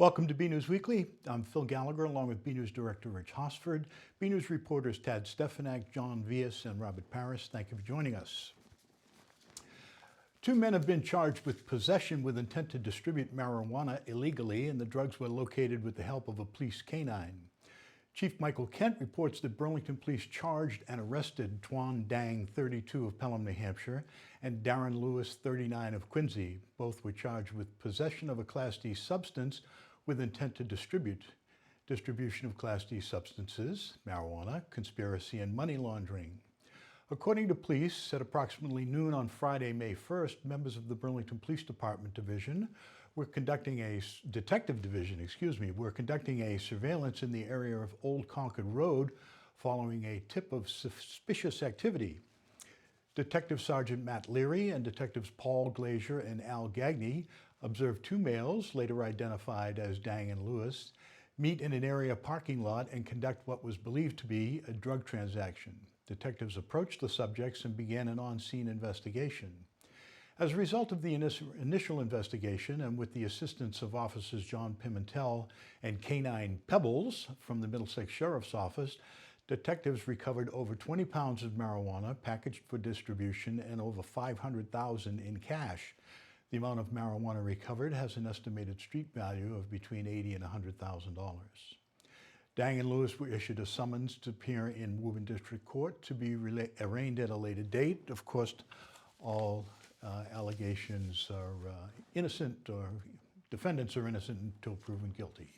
Welcome to BNEWS Weekly. I'm Phil Gallagher, along with BNEWS Director Rich Hosford, BNEWS reporters Tad Stefanak, John Vias, and Robert Paris. Thank you for joining us. Two men have been charged with possession with intent to distribute marijuana illegally, and the drugs were located with the help of a police canine. Chief Michael Kent reports that Burlington Police charged and arrested Tuan Dang, 32 of Pelham, New Hampshire, and Darren Lewis, 39 of Quincy. Both were charged with possession of a Class D substance with intent to distribute, distribution of Class D substances, marijuana, conspiracy, and money laundering. According to police, at approximately noon on Friday, May 1st, members of the Burlington Police Department Division were conducting a surveillance in the area of Old Concord Road following a tip of suspicious activity. Detective Sergeant Matt Leary and Detectives Paul Glazier and Al Gagney observed two males, later identified as Dang and Lewis, meet in an area parking lot and conduct what was believed to be a drug transaction. Detectives approached the subjects and began an on-scene investigation. As a result of the initial investigation, and with the assistance of Officers John Pimentel and Canine Pebbles from the Middlesex Sheriff's Office, detectives recovered over 20 pounds of marijuana packaged for distribution and over $500,000 in cash. The amount of marijuana recovered has an estimated street value of between $80,000 and $100,000. Dang and Lewis were issued a summons to appear in Woburn District Court to be arraigned at a later date. Of course, all allegations are innocent, or defendants are innocent until proven guilty.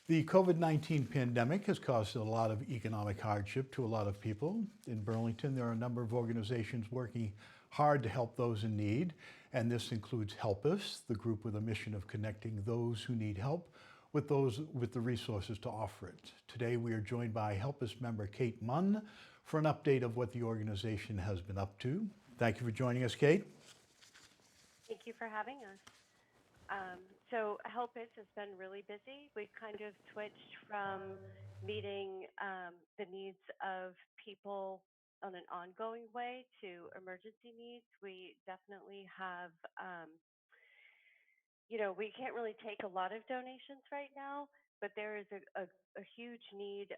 The COVID-19 pandemic has caused a lot of economic hardship to a lot of people. In Burlington, there are a number of organizations working hard to help those in need, and this includes Help Us, the group with a mission of connecting those who need help with those with the resources to offer it. Today, we are joined by Help Us member Kate Munn for an update of what the organization has been up to. Thank you for joining us, Kate. Thank you for having us. So Help Us has been really busy. We've kind of switched from meeting the needs of people on an ongoing way to emergency needs. We definitely have, we can't really take a lot of donations right now, but there is a huge need,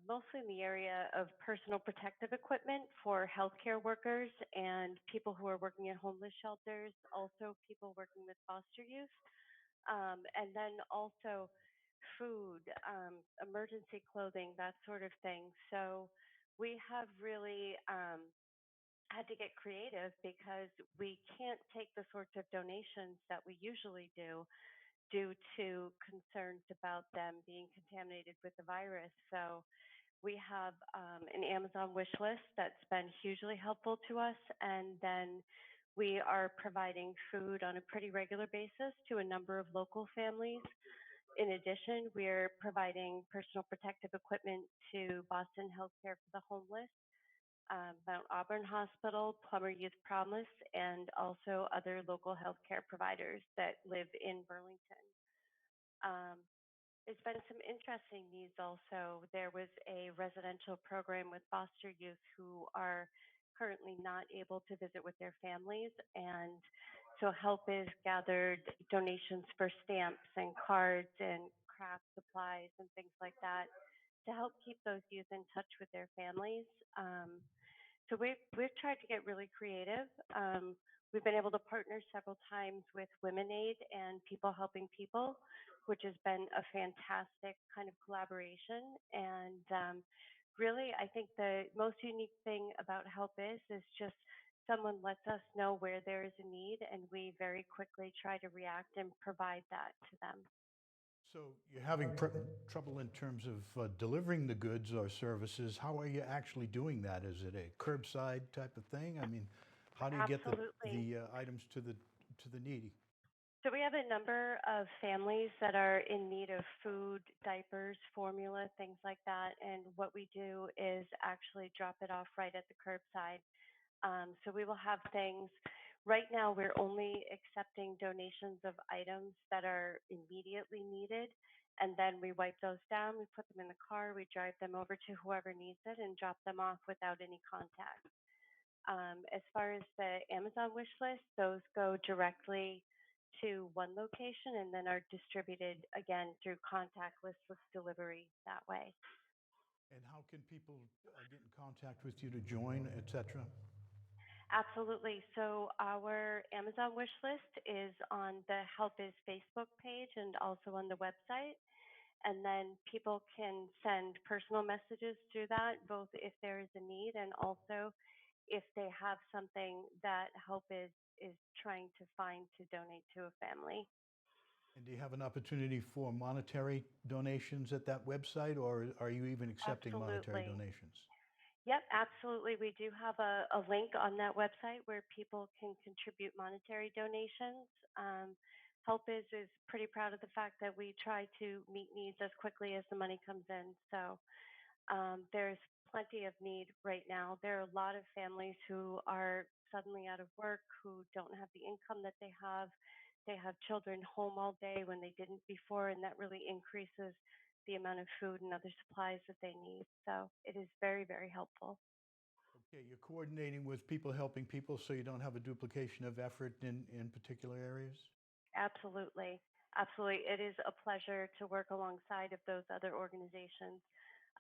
mostly in the area of personal protective equipment for healthcare workers and people who are working in homeless shelters, also people working with foster youth, and then also food, emergency clothing, that sort of thing. So we have really had to get creative because we can't take the sorts of donations that we usually do due to concerns about them being contaminated with the virus. So we have an Amazon wish list that's been hugely helpful to us. And then we are providing food on a pretty regular basis to a number of local families. In addition, we're providing personal protective equipment to Boston Healthcare for the Homeless, Mount Auburn Hospital, Plummer Youth Promise, and also other local healthcare providers that live in Burlington. Um, there's been some interesting needs also. There was a residential program with foster youth who are currently not able to visit with their families. And so Help is gathered donations for stamps and cards and craft supplies and things like that to help keep those youth in touch with their families. So we've tried to get really creative. We've been able to partner several times with Women Aid and People Helping People, which has been a fantastic kind of collaboration. And really, I think the most unique thing about Help is just someone lets us know where there is a need, and we very quickly try to react and provide that to them. So you're having trouble in terms of delivering the goods or services. How are you actually doing that? Is it a curbside type of thing? I mean, how do you get Absolutely. the items to the needy? So we have a number of families that are in need of food, diapers, formula, things like that. And what we do is actually drop it off right at the curbside. So we will have things. Right now, we're only accepting donations of items that are immediately needed. And then we wipe those down, we put them in the car, we drive them over to whoever needs it and drop them off without any contact. As far as the Amazon wish list, those go directly to one location and then are distributed again through contactless delivery that way. And how can people get in contact with you to join, etc.? Absolutely. So our Amazon wish list is on the Help Is Facebook page and also on the website. And then people can send personal messages through that, both if there is a need and also if they have something that Help is trying to find to donate to a family. And do you have an opportunity for monetary donations at that website, or are you even accepting monetary Absolutely. donations? Yep, absolutely. We do have a link on that website where people can contribute monetary donations. Help is pretty proud of the fact that we try to meet needs as quickly as the money comes in. So there's plenty of need right now. There are a lot of families who are suddenly out of work, who don't have the income that they have. They have children home all day when they didn't before, and that really increases the amount of food and other supplies that they need. So it is very, very helpful. Okay, you're coordinating with people helping people so you don't have a duplication of effort in particular areas? Absolutely. Absolutely. It is a pleasure to work alongside of those other organizations.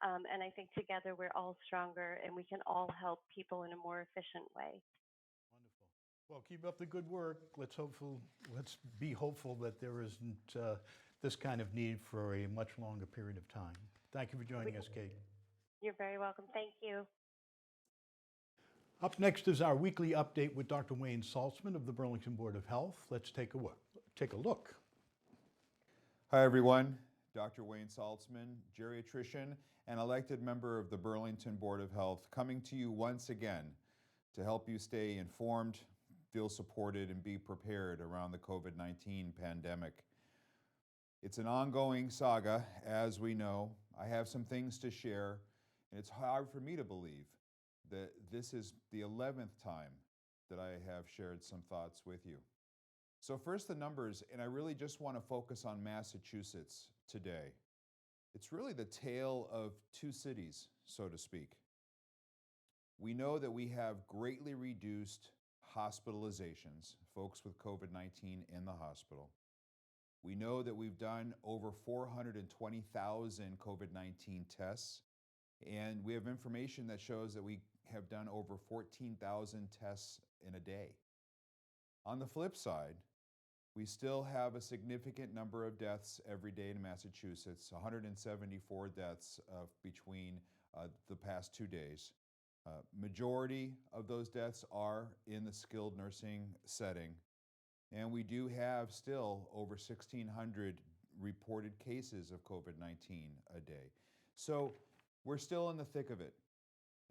And I think together we're all stronger and we can all help people in a more efficient way. Wonderful. Well, keep up the good work. Let's be hopeful that there isn't this kind of need for a much longer period of time. Thank you for joining us, Kate. You're very welcome. Thank you. Up next is our weekly update with Dr. Wayne Saltzman of the Burlington Board of Health. Let's take a look. Hi, everyone. Dr. Wayne Saltzman, geriatrician and elected member of the Burlington Board of Health, coming to you once again to help you stay informed, feel supported, and be prepared around the COVID-19 pandemic. It's an ongoing saga, as we know. I have some things to share, and it's hard for me to believe that this is the 11th time that I have shared some thoughts with you. So first the numbers, and I really just want to focus on Massachusetts today. It's really the tale of two cities, so to speak. We know that we have greatly reduced hospitalizations, folks with COVID-19 in the hospital. We know that we've done over 420,000 COVID-19 tests, and we have information that shows that we have done over 14,000 tests in a day. On the flip side, we still have a significant number of deaths every day in Massachusetts, 174 deaths between the past 2 days. Majority of those deaths are in the skilled nursing setting, and we do have still over 1,600 reported cases of COVID-19 a day. So we're still in the thick of it.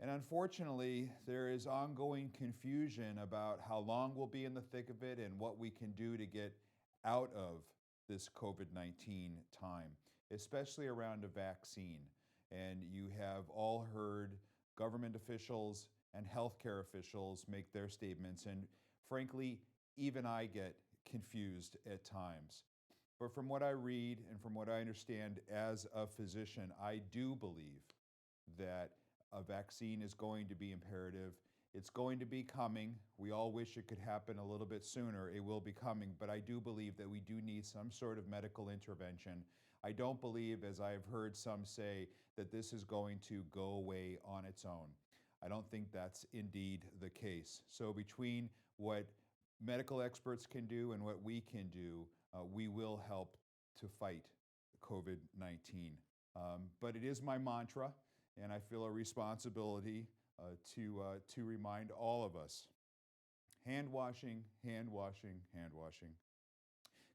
And unfortunately, there is ongoing confusion about how long we'll be in the thick of it and what we can do to get out of this COVID-19 time, especially around a vaccine. And you have all heard government officials and healthcare officials make their statements. And frankly, even I get confused at times. But from what I read and from what I understand as a physician, I do believe that a vaccine is going to be imperative. It's going to be coming. We all wish it could happen a little bit sooner. It will be coming, but I do believe that we do need some sort of medical intervention. I don't believe, as I've heard some say, that this is going to go away on its own. I don't think that's indeed the case. So between what medical experts can do and what we can do, we will help to fight COVID-19. But it is my mantra, and I feel a responsibility to remind all of us. Hand washing, hand washing, hand washing.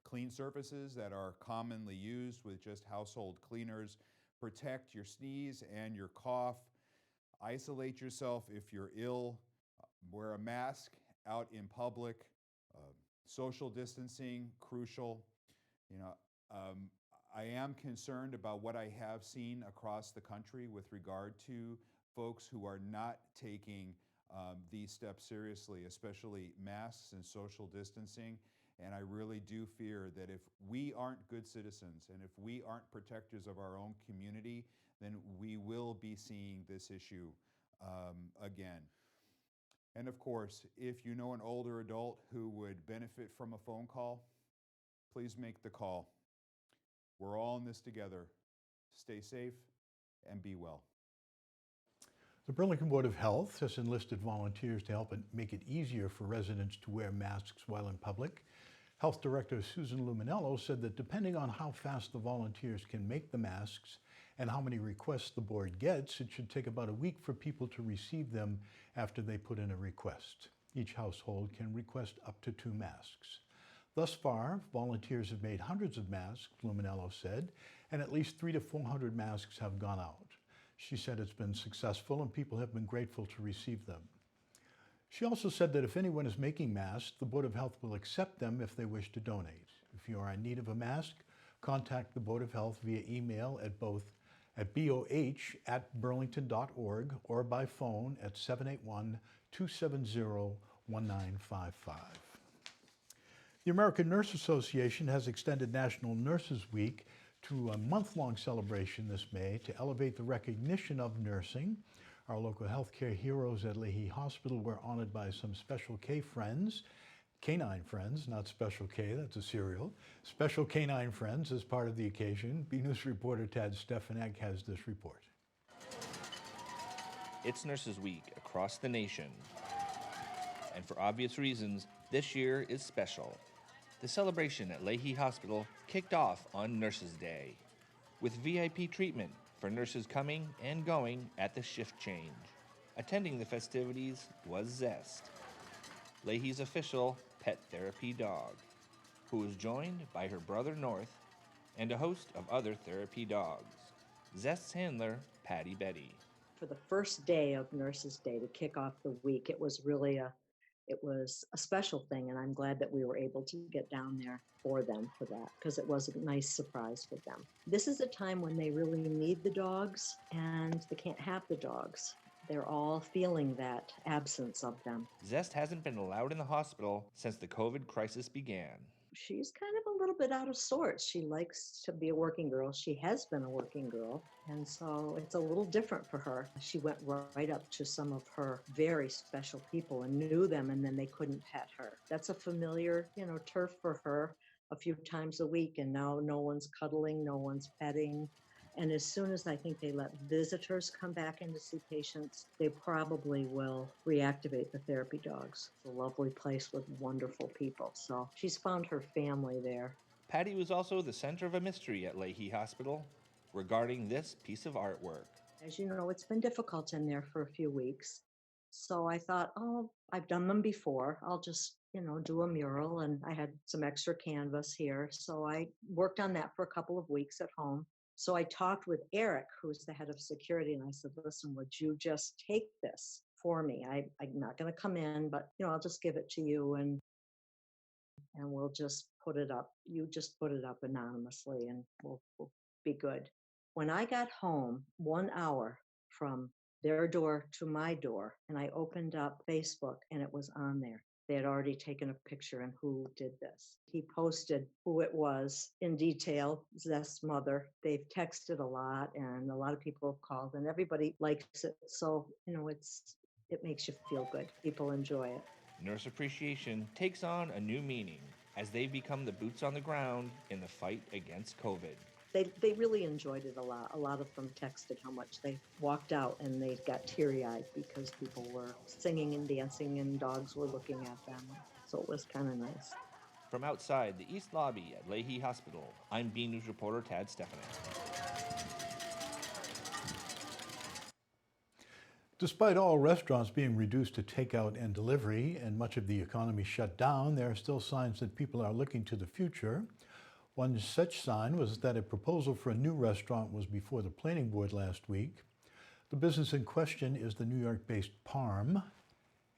Clean surfaces that are commonly used with just household cleaners. Protect your sneeze and your cough. Isolate yourself if you're ill. Wear a mask out in public. Social distancing, crucial. You know, I am concerned about what I have seen across the country with regard to folks who are not taking these steps seriously, especially masks and social distancing. And I really do fear that if we aren't good citizens and if we aren't protectors of our own community, then we will be seeing this issue again. And of course, if you know an older adult who would benefit from a phone call, please make the call. We're all in this together. Stay safe and be well. The Burlington Board of Health has enlisted volunteers to help make it easier for residents to wear masks while in public. Health Director Susan Luminello said that depending on how fast the volunteers can make the masks and how many requests the board gets, it should take about a week for people to receive them after they put in a request. Each household can request up to 2 masks. Thus far, volunteers have made hundreds of masks, Luminello said, and at least 300 to 400 masks have gone out. She said it's been successful and people have been grateful to receive them. She also said that if anyone is making masks, the Board of Health will accept them if they wish to donate. If you are in need of a mask, contact the Board of Health via email at boh@burlington.org or by phone at 781-270-1955. The American Nurse Association has extended National Nurses Week to a month-long celebration this May to elevate the recognition of nursing. Our local healthcare heroes at Leahy Hospital were honored by some Special K friends, Canine Friends, not Special K, that's a cereal, Special Canine Friends as part of the occasion. BNEWS reporter Tad Stefanek has this report. It's Nurses Week across the nation. And for obvious reasons, this year is special. The celebration at Leahy Hospital kicked off on Nurses Day with VIP treatment for nurses coming and going at the shift change. Attending the festivities was Zest, Leahy's official pet therapy dog, who was joined by her brother North and a host of other therapy dogs. Zest's handler, Patty Betty. For the first day of Nurses Day to kick off the week, it was a special thing, and I'm glad that we were able to get down there for them for that, because it was a nice surprise for them. This is a time when they really need the dogs, and they can't have the dogs. They're all feeling that absence of them. Zest hasn't been allowed in the hospital since the COVID crisis began. She's kind of a little bit out of sorts. She likes to be a working girl. She has been a working girl, and so it's a little different for her. She went right up to some of her very special people and knew them, and then they couldn't pet her. That's a familiar, turf for her a few times a week, and now no one's cuddling, no one's petting. And as soon as I think they let visitors come back in to see patients, they probably will reactivate the therapy dogs. It's a lovely place with wonderful people. So she's found her family there. Patty was also the center of a mystery at Leahy Hospital regarding this piece of artwork. As you know, it's been difficult in there for a few weeks. So I thought, I've done them before. I'll just, do a mural. And I had some extra canvas here. So I worked on that for a couple of weeks at home. So I talked with Eric, who's the head of security, and I said, listen, would you just take this for me? I'm not going to come in, but, I'll just give it to you and we'll just put it up. You just put it up anonymously and we'll be good. When I got home, 1 hour from their door to my door, and I opened up Facebook and it was on there. They had already taken a picture and who did this. He posted who it was in detail, Zest's mother. They've texted a lot and a lot of people have called and everybody likes it. So, it makes you feel good. People enjoy it. Nurse appreciation takes on a new meaning as they become the boots on the ground in the fight against COVID. They really enjoyed it a lot. A lot of them texted how much they walked out and they got teary-eyed because people were singing and dancing and dogs were looking at them. So it was kind of nice. From outside the East Lobby at Leahy Hospital, I'm BNews reporter Tad Stefanek. Despite all restaurants being reduced to takeout and delivery and much of the economy shut down, there are still signs that people are looking to the future. One such sign was that a proposal for a new restaurant was before the planning board last week. The business in question is the New York-based Parm,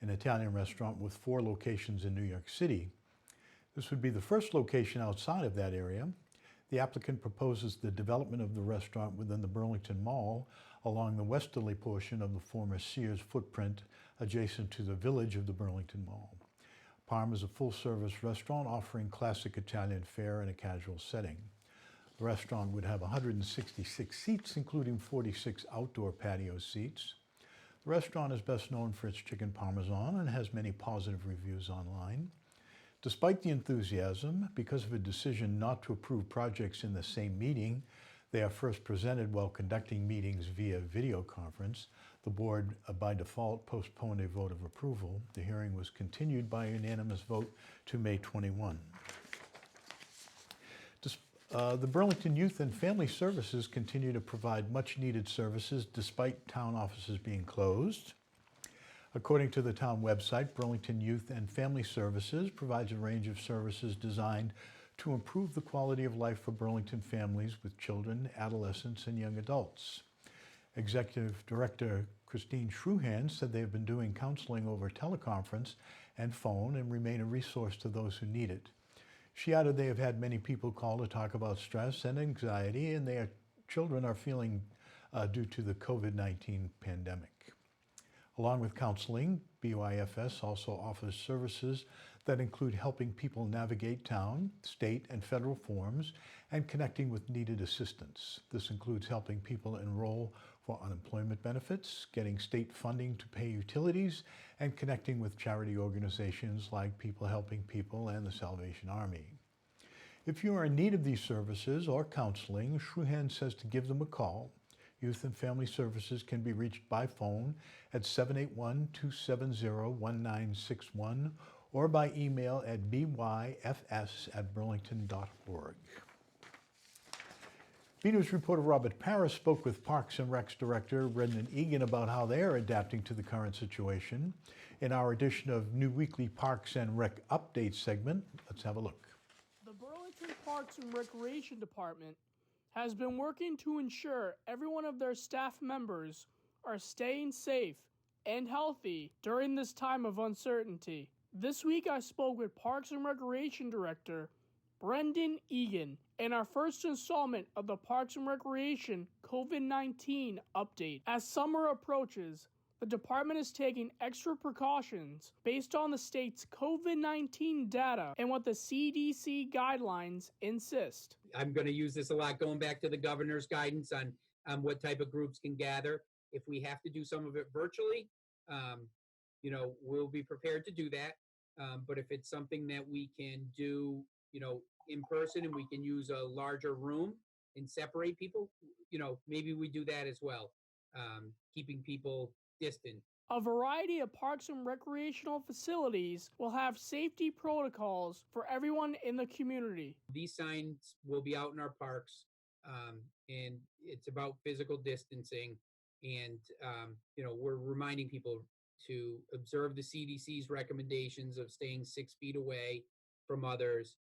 an Italian restaurant with 4 locations in New York City. This would be the first location outside of that area. The applicant proposes the development of the restaurant within the Burlington Mall along the westerly portion of the former Sears footprint adjacent to the village of the Burlington Mall. Parm is a full-service restaurant offering classic Italian fare in a casual setting. The restaurant would have 166 seats, including 46 outdoor patio seats. The restaurant is best known for its chicken parmesan and has many positive reviews online. Despite the enthusiasm, because of a decision not to approve projects in the same meeting, they are first presented while conducting meetings via video conference. The board, by default, postponed a vote of approval. The hearing was continued by a unanimous vote to May 21. The Burlington Youth and Family Services continue to provide much-needed services despite town offices being closed. According to the town website, Burlington Youth and Family Services provides a range of services designed to improve the quality of life for Burlington families with children, adolescents, and young adults. Executive Director Christine Shruhan said they have been doing counseling over teleconference and phone and remain a resource to those who need it. She added they have had many people call to talk about stress and anxiety and their children are feeling due to the COVID-19 pandemic. Along with counseling, BYFS also offers services that include helping people navigate town, state, and federal forms and connecting with needed assistance. This includes helping people enroll for unemployment benefits, getting state funding to pay utilities, and connecting with charity organizations like People Helping People and the Salvation Army. If you are in need of these services or counseling, Shruhan says to give them a call. Youth and Family Services can be reached by phone at 781-270-1961 or by email at byfs@burlington.org. BNEWS reporter Robert Paris spoke with Parks and Recs Director Brendan Egan about how they are adapting to the current situation. In our edition of BNEWS Weekly Parks and Rec Update segment, let's have a look. The Burlington Parks and Recreation Department has been working to ensure every one of their staff members are staying safe and healthy during this time of uncertainty. This week I spoke with Parks and Recreation Director Brendan Egan in our first installment of the Parks and Recreation COVID-19 update. As summer approaches, the department is taking extra precautions based on the state's COVID-19 data and what the CDC guidelines insist. I'm going to use this a lot, going back to the governor's guidance on what type of groups can gather. If we have to do some of it virtually, we'll be prepared to do that. But if it's something that we can do, in person and we can use a larger room and separate people, maybe we do that as well, keeping people distant. A variety of parks and recreational facilities will have safety protocols for everyone in the community. These signs will be out in our parks, and it's about physical distancing. And, we're reminding people to observe the CDC's recommendations of staying 6 feet away from others,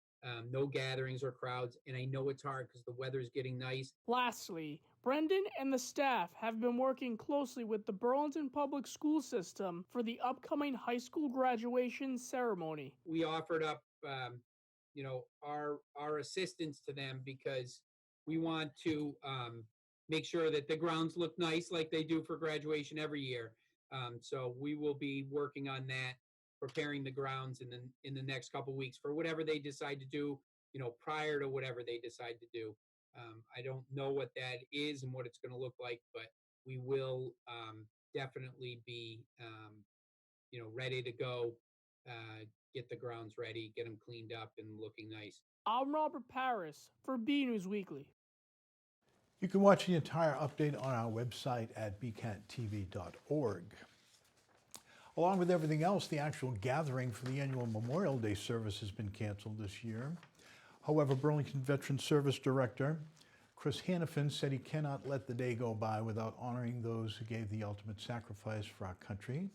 no gatherings or crowds. And I know it's hard because the weather's getting nice. Lastly, Brendan and the staff have been working closely with the Burlington Public School System for the upcoming high school graduation ceremony. We offered up, our assistance to them because we want to make sure that the grounds look nice like they do for graduation every year. So we will be working on that, preparing the grounds in the next couple of weeks for whatever they decide to do, prior to whatever they decide to do. I don't know what that is and what it's going to look like, but we will definitely be, ready to go, get the grounds ready, get them cleaned up and looking nice. I'm Robert Paris for BNEWS Weekly. You can watch the entire update on our website at bcattv.org. Along with everything else, the actual gathering for the annual Memorial Day service has been canceled this year. However, Burlington Veteran Service Director Chris Hannafin said he cannot let the day go by without honoring those who gave the ultimate sacrifice for our country.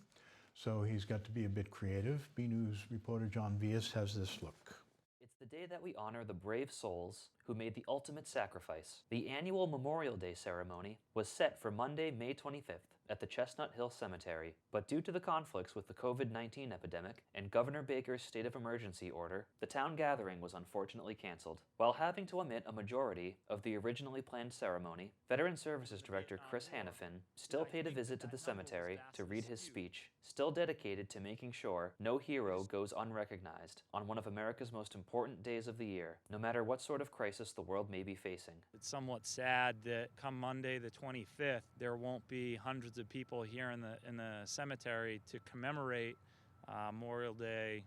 So he's got to be a bit creative. BNews reporter John Vias has this look. It's the day that we honor the brave souls who made the ultimate sacrifice. The annual Memorial Day ceremony was set for Monday, May 25th at the Chestnut Hill Cemetery, but due to the conflicts with the COVID-19 epidemic and Governor Baker's state of emergency order, the town gathering was unfortunately canceled. While having to omit a majority of the originally planned ceremony, Veteran Services Director Chris Hannafin still paid a visit to the cemetery to read his speech, still dedicated to making sure no hero goes unrecognized on one of America's most important days of the year, no matter what sort of crisis the world may be facing. It's somewhat sad that come Monday the 25th, there won't be hundreds of people here in the cemetery to commemorate Memorial Day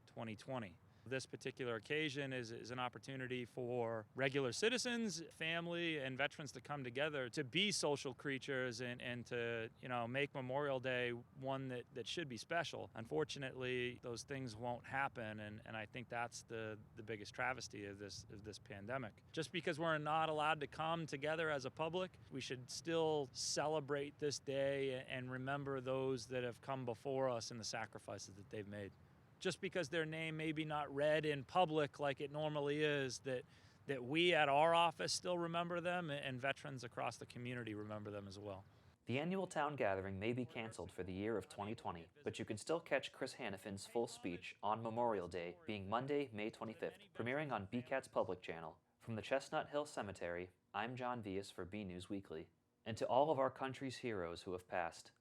2020. This particular occasion is an opportunity for regular citizens, family, and veterans to come together to be social creatures and to, make Memorial Day one that should be special. Unfortunately, those things won't happen, and I think that's the biggest travesty of this pandemic. Just because we're not allowed to come together as a public, we should still celebrate this day and remember those that have come before us and the sacrifices that they've made. Just because their name may be not read in public like it normally is, that we at our office still remember them, and veterans across the community remember them as well. The annual town gathering may be canceled for the year of 2020, but you can still catch Chris Hanifin's full speech on Memorial Day, being Monday, May 25th, premiering on BCAT's public channel. From the Chestnut Hill Cemetery, I'm John Vias for BNEWS Weekly. And to all of our country's heroes who have passed,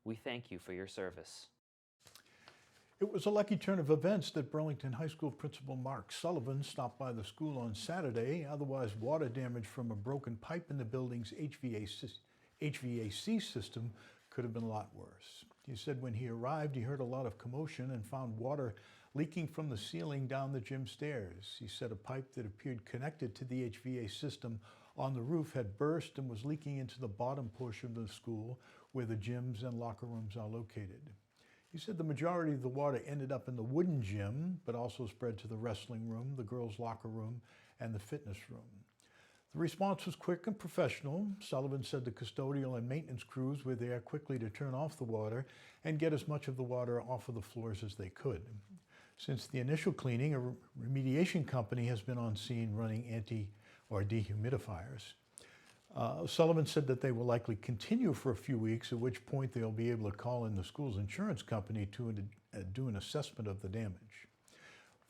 we thank you for your service. It was a lucky turn of events that Burlington High School Principal Mark Sullivan stopped by the school on Saturday. Otherwise, water damage from a broken pipe in the building's HVAC system could have been a lot worse. He said when he arrived, he heard a lot of commotion and found water leaking from the ceiling down the gym stairs. He said a pipe that appeared connected to the HVAC system on the roof had burst and was leaking into the bottom portion of the school where the gyms and locker rooms are located. He said the majority of the water ended up in the wooden gym, but also spread to the wrestling room, the girls' locker room, and the fitness room. The response was quick and professional. Sullivan said the custodial and maintenance crews were there quickly to turn off the water and get as much of the water off of the floors as they could. Since the initial cleaning, a remediation company has been on scene running dehumidifiers. Sullivan said that they will likely continue for a few weeks, at which point they'll be able to call in the school's insurance company to do an assessment of the damage.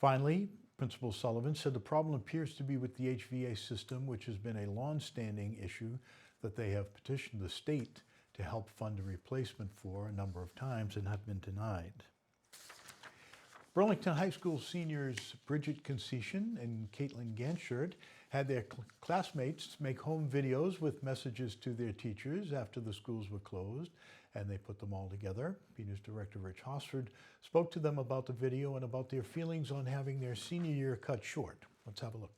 Finally, Principal Sullivan said the problem appears to be with the HVAC system, which has been a long-standing issue that they have petitioned the state to help fund a replacement for a number of times and have been denied. Burlington High School seniors Bridget Concession and Caitlin Ganshert had their classmates make home videos with messages to their teachers after the schools were closed, and they put them all together. BNews Director Rich Hosford spoke to them about the video and about their feelings on having their senior year cut short. Let's have a look.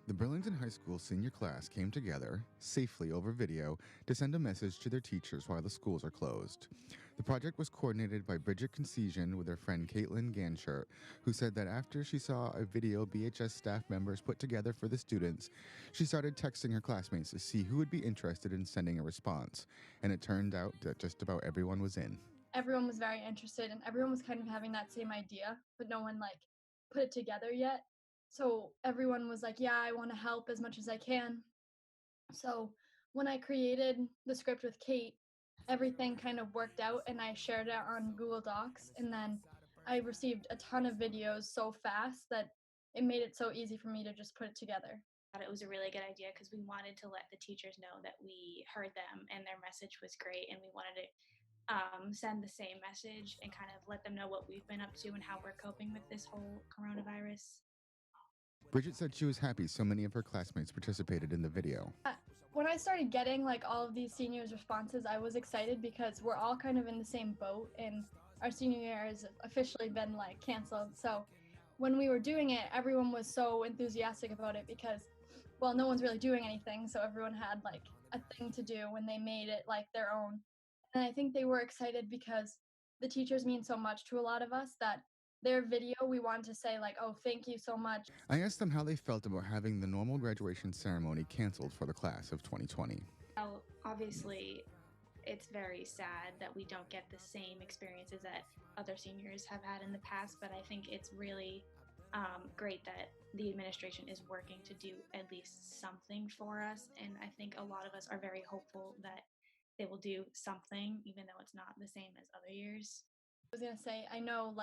The Burlington High School senior class came together safely over video to send a message to their teachers while the schools are closed. The project was coordinated by Bridget Concession with her friend Caitlin Ganshert, who said that after she saw a video BHS staff members put together for the students, she started texting her classmates to see who would be interested in sending a response. And it turned out that just about everyone was in. Everyone was very interested and everyone was kind of having that same idea, but no one put it together yet. So everyone was like, yeah, I want to help as much as I can. So when I created the script with Kate, everything kind of worked out and I shared it on Google Docs. And then I received a ton of videos so fast that it made it so easy for me to just put it together. It was a really good idea because we wanted to let the teachers know that we heard them and their message was great, and we wanted to send the same message and kind of let them know what we've been up to and how we're coping with this whole coronavirus. Bridget said she was happy so many of her classmates participated in the video. When I started getting all of these seniors' responses, I was excited because we're all kind of in the same boat and our senior year has officially been canceled. So when we were doing it, everyone was so enthusiastic about it because, well, no one's really doing anything. So everyone had a thing to do when they made it their own. And I think they were excited because the teachers mean so much to a lot of us that their video, we wanted to say oh, thank you so much. I asked them how they felt about having the normal graduation ceremony canceled for the class of 2020. Well, obviously, it's very sad that we don't get the same experiences that other seniors have had in the past, but I think it's really great that the administration is working to do at least something for us, and I think a lot of us are very hopeful that they will do something, even though it's not the same as other years. I was going to say, I know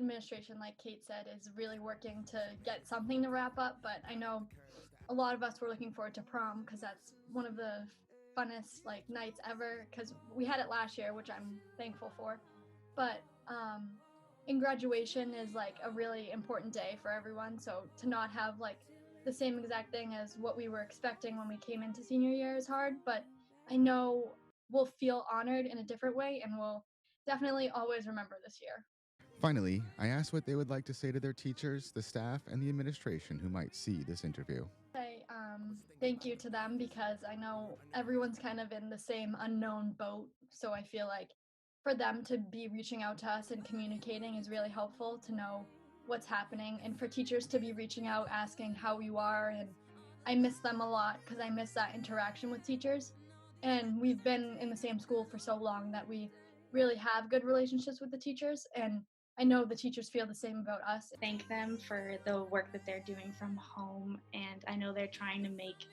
administration, like Kate said, is really working to get something to wrap up, but I know a lot of us were looking forward to prom because that's one of the funnest nights ever, because we had it last year, which I'm thankful for. But in graduation is a really important day for everyone, so to not have the same exact thing as what we were expecting when we came into senior year is hard, but I know we'll feel honored in a different way, and we'll definitely always remember this year. Finally, I asked what they would like to say to their teachers, the staff, and the administration who might see this interview. Say thank you to them, because I know everyone's kind of in the same unknown boat. So I feel like for them to be reaching out to us and communicating is really helpful to know what's happening, and for teachers to be reaching out asking how you are. And I miss them a lot because I miss that interaction with teachers. And we've been in the same school for so long that we really have good relationships with the teachers. And I know the teachers feel the same about us. Thank them for the work that they're doing from home, and I know they're trying to make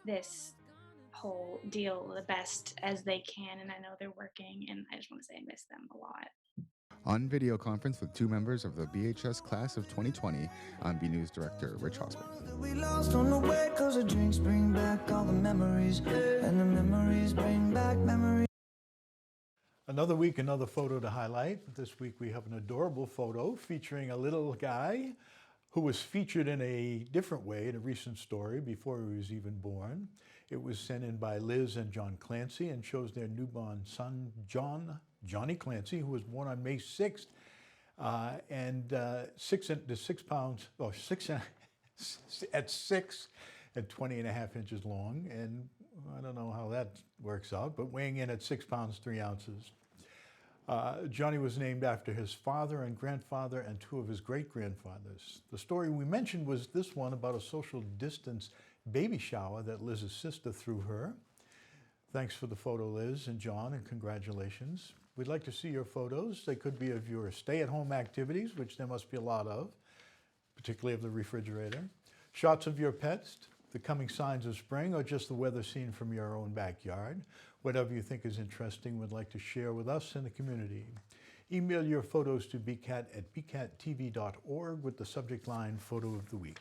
this whole deal the best as they can, and I know they're working, and I just want to say I miss them a lot. On video conference with two members of the BHS class of 2020, I'm BNEWS Director Rich Hosmer. We lost on the way 'cause the drinks bring back all the memories, and the memories bring back memories. Another week, another photo to highlight. This week we have an adorable photo featuring a little guy who was featured in a different way in a recent story before he was even born. It was sent in by Liz and John Clancy and shows their newborn son, Johnny Clancy, who was born on May 6th, and 6 pounds, or at 6 and 20 and a half inches long. And I don't know how that works out, but weighing in at 6 pounds, 3 ounces. Johnny was named after his father and grandfather and 2 of his great-grandfathers. The story we mentioned was this one about a social distance baby shower that Liz's sister threw her. Thanks for the photo, Liz and John, and congratulations. We'd like to see your photos. They could be of your stay-at-home activities, which there must be a lot of, particularly of the refrigerator. Shots of your pets, the coming signs of spring, or just the weather seen from your own backyard. Whatever you think is interesting, would like to share with us and the community. Email your photos to bcat@bcattv.org with the subject line Photo of the Week.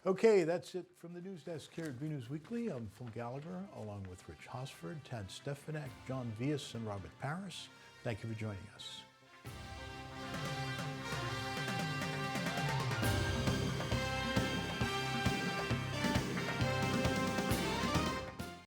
Okay, that's it from the news desk here at BNEWS Weekly. I'm Phil Gallagher, along with Rich Hosford, Tad Stefanek, John Vias, and Robert Paris. Thank you for joining us.